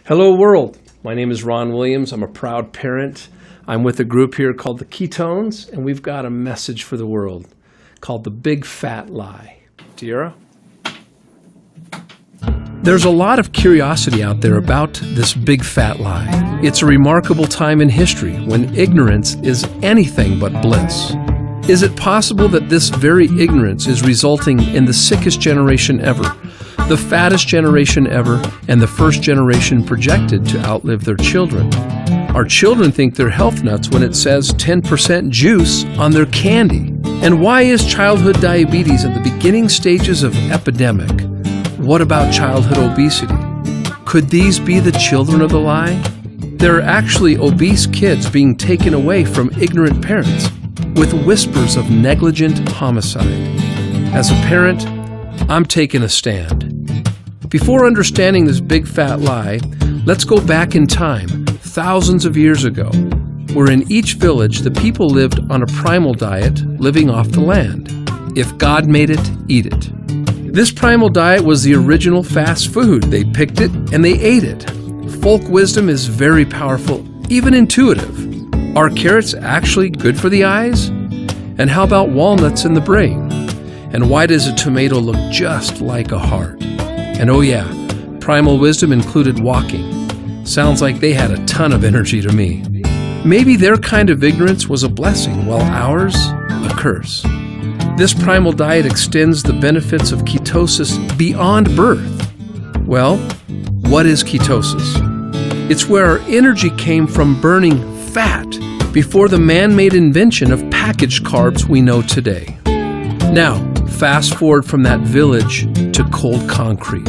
Hello world, my name is Ron Williams. I'm a proud parent. I'm with a group here called the Ketones, and we've got a message for the world called the Big Fat Lie. Tiara? There's a lot of curiosity out there about this big fat lie. It's a remarkable time in history when ignorance is anything but bliss. Is it possible that this very ignorance is resulting in the sickest generation ever, the fattest generation ever, and the first generation projected to outlive their children? Our children think they're health nuts when it says 10% juice on their candy. And why is childhood diabetes at the beginning stages of epidemic? What about childhood obesity? Could these be the children of the lie? There are actually obese kids being taken away from ignorant parents with whispers of negligent homicide. As a parent, I'm taking a stand. Before understanding this big fat lie, let's go back in time, thousands of years ago, where in each village the people lived on a primal diet, living off the land. If God made it, eat it. This primal diet was the original fast food. They picked it and they ate it. Folk wisdom is very powerful, even intuitive. Are carrots actually good for the eyes? And how about walnuts in the brain? And why does a tomato look just like a heart? And oh yeah, primal wisdom included walking. Sounds like they had a ton of energy to me. Maybe their kind of ignorance was a blessing, while ours, a curse. This primal diet extends the benefits of ketosis beyond birth. Well, what is ketosis? It's where our energy came from burning fat before the man-made invention of packaged carbs we know today. Now, fast forward from that village to cold concrete,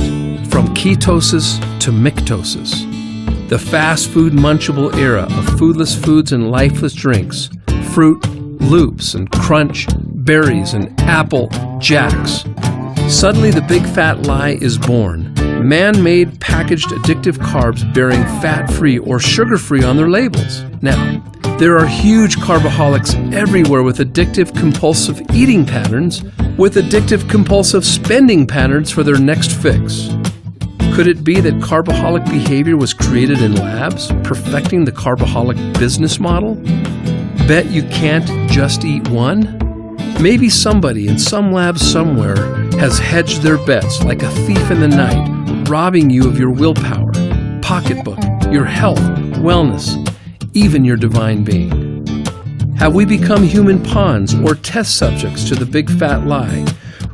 from ketosis to mictosis. The fast food munchable era of foodless foods and lifeless drinks, fruit, loops and crunch, berries and apple jacks. Suddenly the big fat lie is born. Man-made packaged addictive carbs bearing fat-free or sugar-free on their labels. Now, there are huge carbaholics everywhere with addictive compulsive eating patterns, with addictive compulsive spending patterns for their next fix. Could it be that carbaholic behavior was created in labs, perfecting the carbaholic business model? Bet you can't just eat one? Maybe somebody in some lab somewhere has hedged their bets like a thief in the night, robbing you of your willpower, pocketbook, your health, wellness, even your divine being. Have we become human pawns or test subjects to the big fat lie,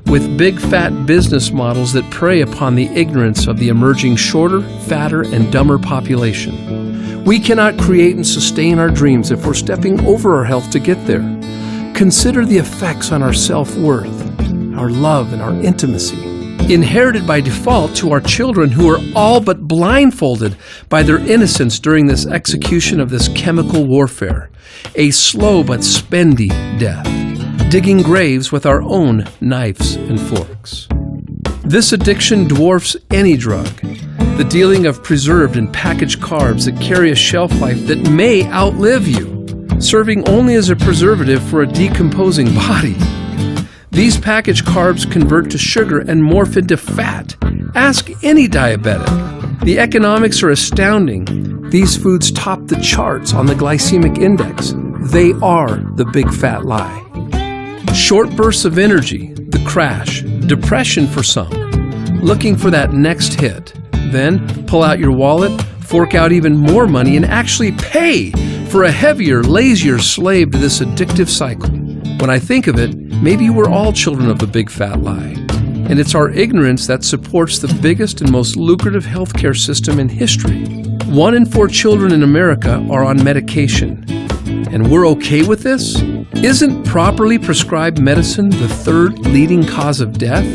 with big fat business models that prey upon the ignorance of the emerging shorter, fatter, and dumber population? We cannot create and sustain our dreams if we're stepping over our health to get there. Consider the effects on our self-worth, our love, and our intimacy, inherited by default to our children who are all but blindfolded by their innocence during this execution of this chemical warfare, a slow but spendy death, digging graves with our own knives and forks. This addiction dwarfs any drug, the dealing of preserved and packaged carbs that carry a shelf life that may outlive you, serving only as a preservative for a decomposing body. These packaged carbs convert to sugar and morph into fat. Ask any diabetic. The economics are astounding. These foods top the charts on the glycemic index. They are the big fat lie. Short bursts of energy, the crash, depression for some, looking for that next hit. Then pull out your wallet, fork out even more money, and actually pay for a heavier, lazier slave to this addictive cycle. When I think of it, maybe we're all children of the big fat lie. And it's our ignorance that supports the biggest and most lucrative healthcare system in history. 1 in 4 children in America are on medication. And we're okay with this? Isn't properly prescribed medicine the 3rd leading cause of death,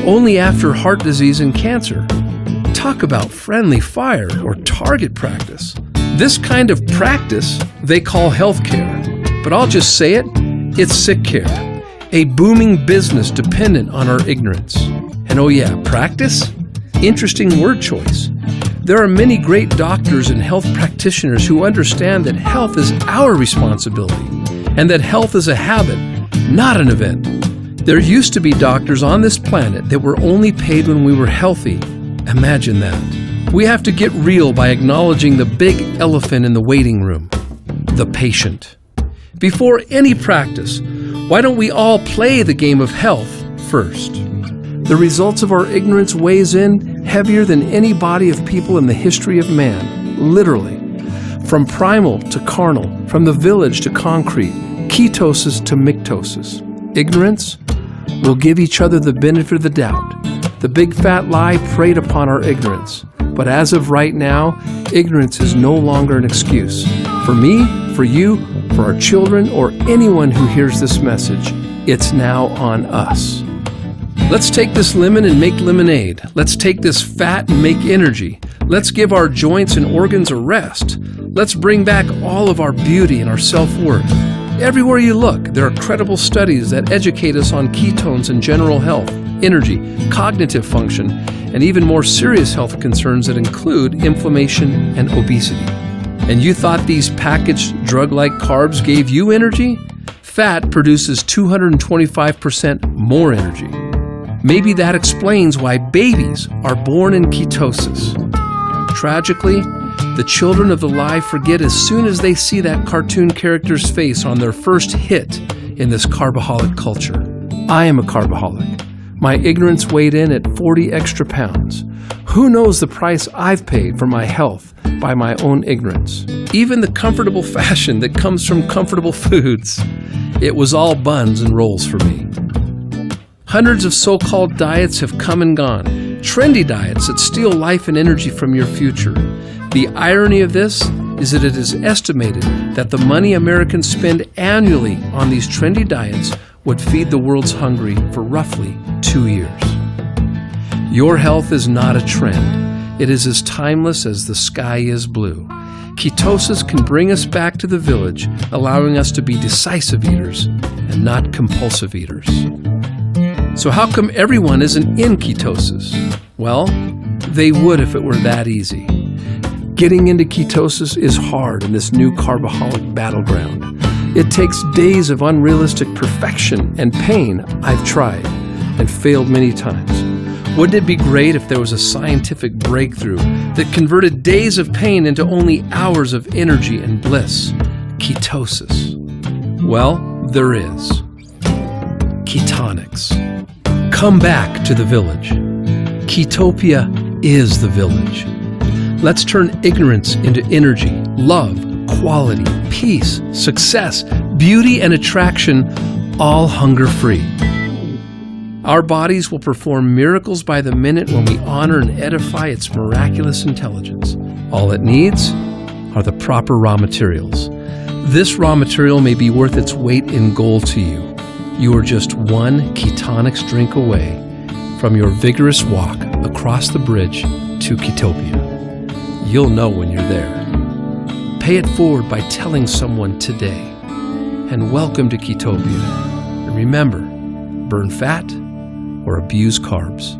only after heart disease and cancer? Talk about friendly fire or target practice. This kind of practice they call healthcare, but I'll just say it, it's sick care, a booming business dependent on our ignorance. And oh yeah, practice? Interesting word choice. There are many great doctors and health practitioners who understand that health is our responsibility and that health is a habit, not an event. There used to be doctors on this planet that were only paid when we were healthy. Imagine that. We have to get real by acknowledging the big elephant in the waiting room, the patient. Before any practice, why don't we all play the game of health first? The results of our ignorance weighs in heavier than any body of people in the history of man, literally. From primal to carnal, from the village to concrete, ketosis to mictosis. Ignorance? We'll give each other the benefit of the doubt. The big fat lie preyed upon our ignorance. But as of right now, ignorance is no longer an excuse. For me, for you, for our children, or anyone who hears this message, it's now on us. Let's take this lemon and make lemonade. Let's take this fat and make energy. Let's give our joints and organs a rest. Let's bring back all of our beauty and our self-worth. Everywhere you look, there are credible studies that educate us on ketones and general health, energy, cognitive function, and even more serious health concerns that include inflammation and obesity. And you thought these packaged drug-like carbs gave you energy? Fat produces 225% more energy. Maybe that explains why babies are born in ketosis. Tragically, the children of the lie forget as soon as they see that cartoon character's face on their first hit in this carbaholic culture. I am a carbaholic. My ignorance weighed in at 40 extra pounds. Who knows the price I've paid for my health by my own ignorance? Even the comfortable fashion that comes from comfortable foods. It was all buns and rolls for me. Hundreds of so-called diets have come and gone. Trendy diets that steal life and energy from your future. The irony of this is that it is estimated that the money Americans spend annually on these trendy diets would feed the world's hungry for roughly 2 years. Your health is not a trend. It is as timeless as the sky is blue. Ketosis can bring us back to the village, allowing us to be decisive eaters and not compulsive eaters. So how come everyone isn't in ketosis? Well, they would if it were that easy. Getting into ketosis is hard in this new carbaholic battleground. It takes days of unrealistic perfection and pain. I've tried and failed many times. Wouldn't it be great if there was a scientific breakthrough that converted days of pain into only hours of energy and bliss? Ketosis. Well, there is. Ketonics. Come back to the village. Ketopia is the village. Let's turn ignorance into energy, love, quality, peace, success, beauty, and attraction, all hunger-free. Our bodies will perform miracles by the minute when we honor and edify its miraculous intelligence. All it needs are the proper raw materials. This raw material may be worth its weight in gold to you. You are just one ketonics drink away from your vigorous walk across the bridge to Ketopia. You'll know when you're there. Pay it forward by telling someone today. And welcome to Ketopia. And remember, burn fat or abuse carbs.